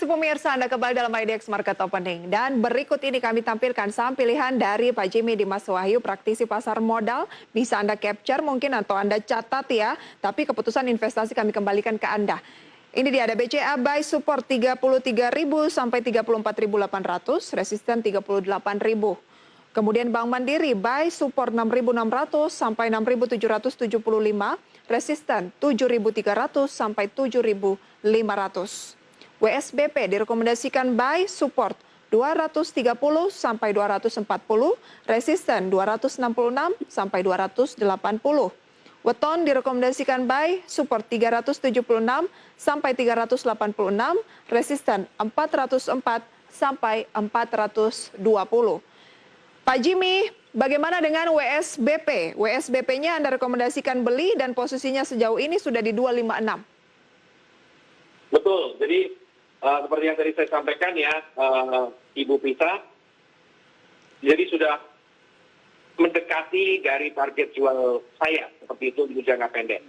pemirsa, Anda kembali dalam IDX Market Opening. Dan berikut ini kami tampilkan saham pilihan dari Pak Jimmy Dimas Wahyu, praktisi pasar modal. Bisa Anda capture mungkin atau Anda catat ya, tapi keputusan investasi kami kembalikan ke Anda. Ini dia, ada BCA buy support 33.000 sampai 34.800, resisten 38.000. Kemudian Bank Mandiri buy support 6.600 sampai 6.775, resisten 7.300 sampai 7.500. WSBP direkomendasikan buy support 230 sampai 240, resisten 266 sampai 280. Weton direkomendasikan buy support 376 sampai 386, resisten 404 sampai 420. Pak Jimmy, bagaimana dengan WSBP? WSBP-nya Anda rekomendasikan beli dan posisinya sejauh ini sudah di 256. Betul, jadi seperti yang tadi saya sampaikan ya, Ibu Prita, jadi sudah mendekati dari target jual saya, seperti itu di jangka pendek.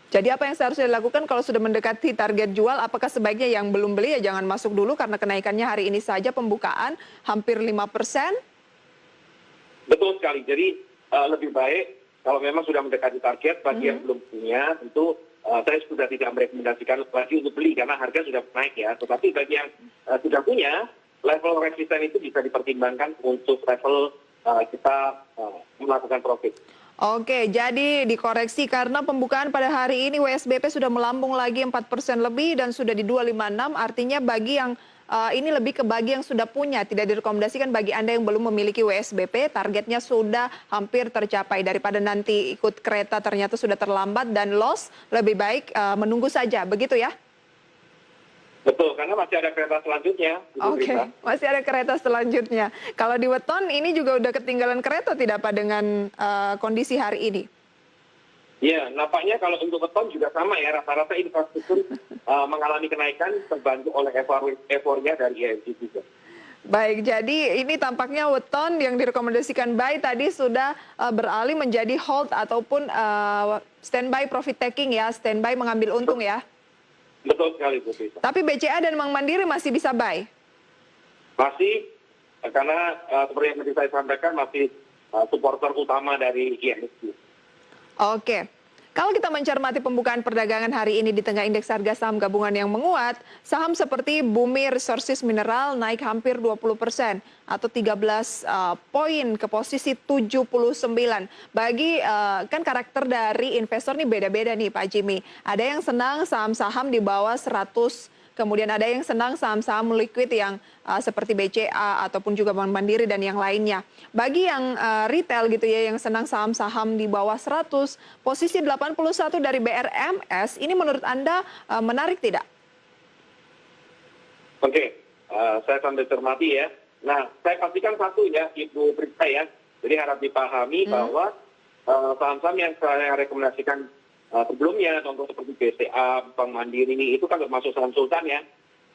Jadi apa yang seharusnya dilakukan kalau sudah mendekati target jual? Apakah sebaiknya yang belum beli ya jangan masuk dulu karena kenaikannya hari ini saja pembukaan hampir 5%? Betul sekali, jadi lebih baik kalau memang sudah mendekati target, bagi yang belum punya tentu saya sudah tidak merekomendasikan lagi untuk beli karena harga sudah naik ya. Tetapi bagi yang sudah punya, level resisten itu bisa dipertimbangkan untuk level kita melakukan profit. Oke, jadi dikoreksi karena pembukaan pada hari ini WSBP sudah melambung lagi 4% lebih dan sudah di 256, artinya bagi yang ini lebih ke bagi yang sudah punya, tidak direkomendasikan bagi Anda yang belum memiliki WSBP, targetnya sudah hampir tercapai. Daripada nanti ikut kereta ternyata sudah terlambat dan loss, lebih baik menunggu saja, begitu ya? Betul, karena masih ada kereta selanjutnya. Oke, masih ada kereta selanjutnya. Kalau di Weton ini juga udah ketinggalan kereta tidak Pak dengan kondisi hari ini? Ya, nampaknya kalau untuk beton juga sama ya, rata-rata infrastruktur mengalami kenaikan terbantu oleh euforia dari ISG juga. Baik, jadi ini tampaknya Weton yang direkomendasikan buy tadi sudah beralih menjadi hold ataupun standby profit taking ya, standby mengambil untung ya. Betul sekali, Bu Prita. Tapi BCA dan Bank Mandiri masih bisa buy? Masih, karena seperti yang tadi saya sampaikan masih supporter utama dari ISG. Oke. Kalau kita mencermati pembukaan perdagangan hari ini di tengah indeks harga saham gabungan yang menguat, saham seperti Bumi Resources Mineral naik hampir 20% atau 13 poin ke posisi 79. Bagi kan karakter dari investor nih beda-beda nih Pak Jimmy. Ada yang senang saham-saham di bawah 100. Kemudian ada yang senang saham-saham liquid yang seperti BCA ataupun juga Bank Mandiri dan yang lainnya. Bagi yang retail gitu ya, yang senang saham-saham di bawah 100, posisi 81 dari BRMS, ini menurut Anda menarik tidak? Oke, saya sambil cermati ya. Nah, saya pastikan satu ya, Ibu Prita ya. Jadi harap dipahami bahwa saham-saham yang saya rekomendasikan sebelumnya, contoh seperti BCA, Bank Mandiri ini, itu kan termasuk saham sultan ya,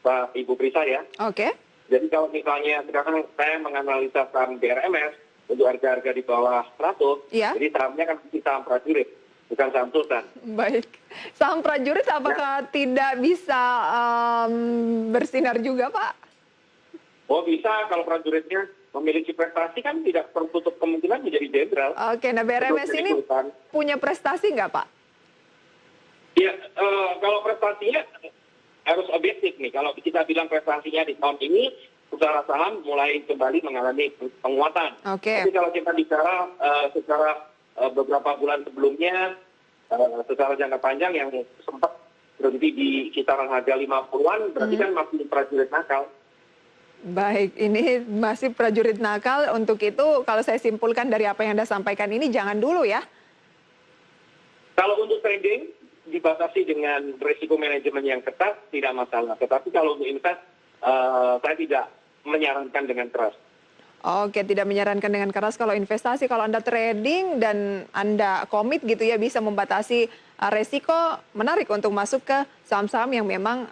Pak Ibu Prisa ya. Oke. Jadi kalau misalnya sekarang saya menganalisa saham BRMS untuk harga-harga di bawah 100, ya. Jadi sahamnya kan saham prajurit, bukan saham sultan. Baik. Saham prajurit apakah tidak bisa bersinar juga Pak? Oh bisa, kalau prajuritnya memiliki prestasi kan tidak tertutup kemungkinan menjadi jenderal. Oke, nah BRMS ini punya prestasi nggak Pak? Ya, kalau prestasinya harus objektif nih. Kalau kita bilang prestasinya di tahun ini, secara saham mulai kembali mengalami penguatan. Oke. Tapi kalau kita bicara secara beberapa bulan sebelumnya, secara jangka panjang yang sempat berhenti di kisaran harga 50-an, berarti kan masih prajurit nakal. Baik, ini masih prajurit nakal. Untuk itu, kalau saya simpulkan dari apa yang Anda sampaikan ini, jangan dulu ya. Kalau untuk trading, dibatasi dengan risiko manajemen yang ketat, tidak masalah. Tetapi kalau untuk invest, saya tidak menyarankan dengan keras. Oke, tidak menyarankan dengan keras kalau investasi. Kalau Anda trading dan Anda komit gitu ya, bisa membatasi resiko, menarik untuk masuk ke saham-saham yang memang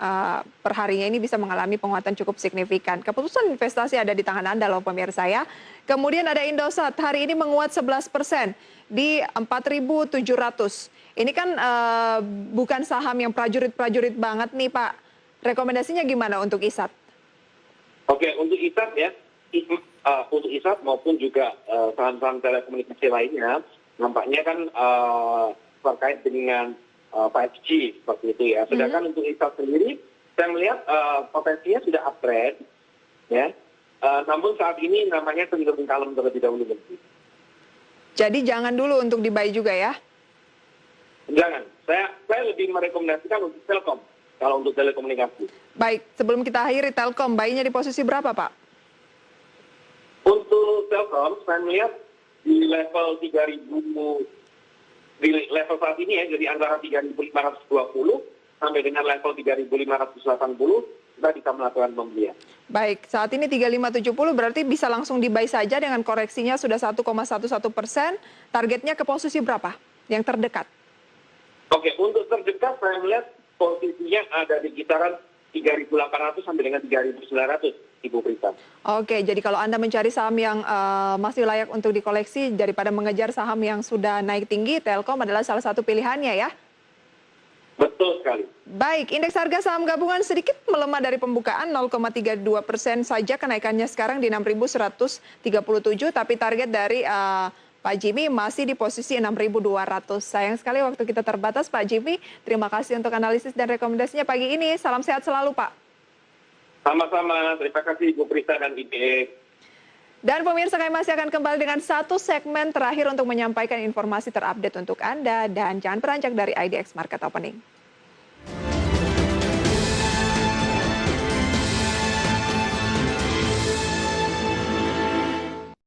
perharinya ini bisa mengalami penguatan cukup signifikan. Keputusan investasi ada di tangan Anda loh pemirsa ya. Kemudian ada Indosat, hari ini menguat 11% di 4.700. Ini kan bukan saham yang prajurit-prajurit banget nih Pak. Rekomendasinya gimana untuk ISAT? Oke, untuk ISAT ya, untuk ISAT maupun juga saham-saham telekomunikasi lainnya, nampaknya kan terkait dengan 5G seperti itu ya. Sedangkan untuk ISAT sendiri, saya melihat potensinya sudah uptrend, ya. Namun saat ini namanya cenderung kalem terlebih dahulu. Jadi jangan dulu untuk dibuy juga ya? Jangan. Saya lebih merekomendasikan untuk Telkom kalau untuk telekomunikasi. Baik, sebelum kita akhiri Telkom, buy-nya di posisi berapa, Pak? Untuk Telkom, saya melihat di level 3.000, di level saat ini ya, jadi antara 3.520 sampai dengan level 3.580, kita bisa melakukan pembelian. Baik, saat ini 3570 berarti bisa langsung dibuy saja dengan koreksinya sudah 1,11%. Targetnya ke posisi berapa yang terdekat? Oke, untuk terdekat saya melihat posisinya ada di kisaran 3.800 sampai dengan 3.900, Ibu Prita. Oke, jadi kalau Anda mencari saham yang masih layak untuk dikoleksi daripada mengejar saham yang sudah naik tinggi, Telkom adalah salah satu pilihannya ya? Betul sekali. Baik, indeks harga saham gabungan sedikit melemah dari pembukaan 0,32% saja kenaikannya sekarang di 6.137, tapi target dari Pak Jimmy masih di posisi 6.200. Sayang sekali waktu kita terbatas, Pak Jimmy. Terima kasih untuk analisis dan rekomendasinya pagi ini. Salam sehat selalu, Pak. Sama-sama, terima kasih Ibu Prita dan IDX. Dan pemirsa, kami masih akan kembali dengan satu segmen terakhir untuk menyampaikan informasi terupdate untuk Anda. Dan jangan beranjak dari IDX Market Opening.